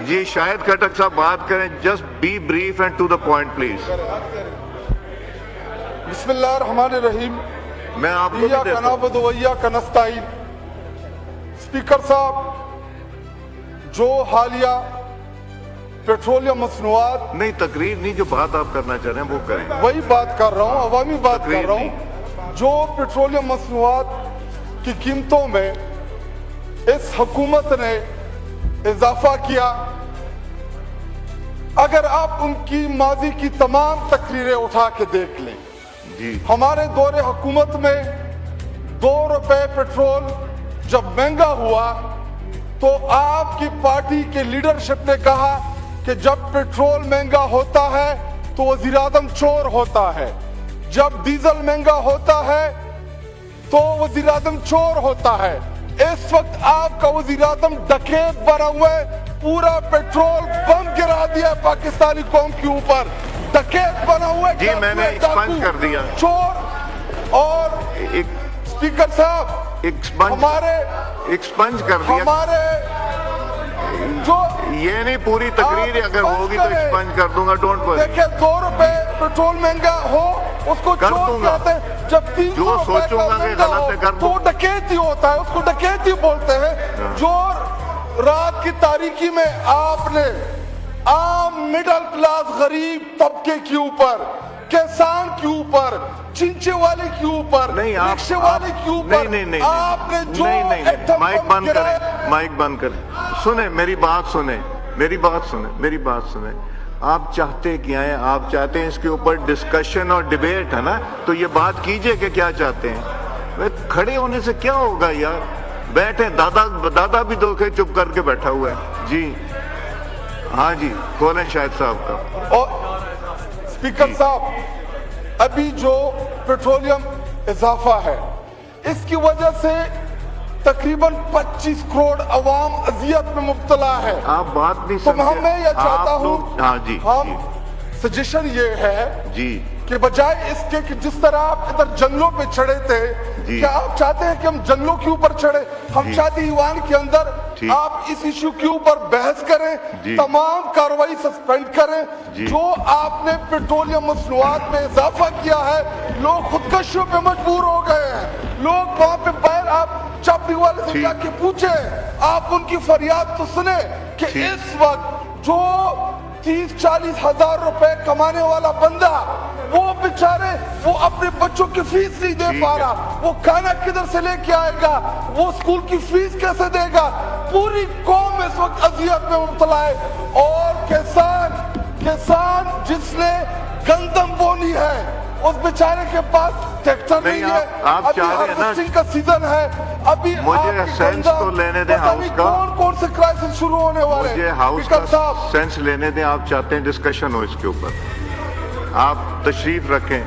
جی شاہد کھٹک صاحب بات کریں. Just be brief and to the point please. بسم اللہ الرحمن الرحیم. میں آپ کو بھی ایاک دیتا ہوں. نعبد و ایاک نستعین. اسپیکر صاحب، جو حالیہ پیٹرولیم مصنوعات، نہیں تقریر نہیں، جو بات آپ کرنا چاہ رہے ہیں وہ کریں. وہی بات کر رہا ہوں، عوامی بات کر تقریر رہا ہوں. جو پیٹرولیم مصنوعات کی قیمتوں میں اس حکومت نے اضافہ کیا، اگر آپ ان کی ماضی کی تمام تقریریں اٹھا کے دیکھ لیں، جی ہمارے دور حکومت میں 2 روپے پیٹرول جب مہنگا ہوا تو آپ کی پارٹی کے لیڈرشپ نے کہا کہ جب پیٹرول مہنگا ہوتا ہے تو وزیر اعظم چور ہوتا ہے، جب ڈیزل مہنگا ہوتا ہے تو وزیر اعظم چور ہوتا ہے. اس وقت آپ کا وزیر اعظم ڈکیت بنا ہوا ہے، پورا پیٹرول بم گرا دیا پاکستانی قوم کے اوپر. ڈکیت بنا ہوا ہے، جی میں نے ایکسپنج کر دیا. چور. اور اسپیکر صاحب، ایکسپنج کر دیا. ہمارے جو یہ نہیں پوری تقریر اگر ہوگی تو ایکسپنج کر دوں گا. Don't worry. دیکھیں 2 روپے پیٹرول مہنگا ہو اس کو کر چور دوں گا. کہتے ہیں. جب 300 جو روپے سوچوں کا گا کہ مہنگا غلط ہو ہے کر تو دوں. وہ ڈکیتی ہوتا ہے، اس کو ڈکیتی بولتے ہیں. جو رات کی تاریکی میں آپ نے عام مڈل کلاس غریب طبقے کے اوپر، کسان کے اوپر، چنچے والے کے اوپر، رکشے والے کے اوپر آپ نے جو مائک بند کریں، مائک بند کریں. سنیں میری بات سنیں، میری بات سنیں، میری بات سنیں. آپ چاہتے کیا ہیں؟ آپ چاہتے ہیں اس کے اوپر ڈسکشن اور ڈیبیٹ ہے نا، تو یہ بات کیجئے کہ کیا چاہتے ہیں. کھڑے ہونے سے کیا ہوگا یار؟ بیٹھیں. دادا بھی دھوکے چپ کر کے بیٹھا ہوا ہے. جی ہاں جی کھولیں شاہد صاحب کا. اور اسپیکر صاحب، ابھی جو پیٹرولیم اضافہ ہے اس کی وجہ سے تقریباً 25 کروڑ عوام اذیت میں مبتلا ہے. آپ بات نہیں تو سمجھے. میں یہ چاہتا ہوں، ہاں جی ہم سجیشن یہ ہے جی کہ بجائے اس کے کہ جس طرح آپ ادھر جنگلوں پہ چڑھے تھے، کیا آپ چاہتے ہیں کہ ہم جنگلوں کے اوپر چڑھے؟ ہم چاہتے ہیں ایوان کے اندر آپ اس ایشو کے اوپر بحث کریں، تمام کارروائی سسپینڈ کریں. جو آپ نے پیٹرولیم مصنوعات میں اضافہ کیا ہے، لوگ خودکشیوں پہ مجبور ہو گئے ہیں. لوگ وہاں پہ باہر، آپ چاپڑی والے سے جا کے پوچھیں، آپ ان کی فریاد تو سنیں کہ اس وقت جو 30-40 ہزار روپے کمانے والا بندہ، وہ بیچارے وہ اپنے بچوں کی فیس نہیں دے پا رہا، وہ کھانا کدھر سے لے کے آئے گا، وہ اسکول کی فیس کیسے دے گا. پوری قوم اس وقت اذیت میں مبتلا ہے. اور کسان جس نے گندم بونی ہے اس بیچارے کے پاس ٹریکٹر نہیں ہے. ابھی ہارویسٹنگ کا سیزن ہے. ابھی مجھے سینس تو لینے دیں ہاؤس کا. کون سے کرائسس شروع ہونے والے ہیں. مجھے ہاؤس کا سینس لینے دیں. آپ چاہتے ہیں ڈسکشن ہو اس کے اوپر، آپ تشریف رکھیں.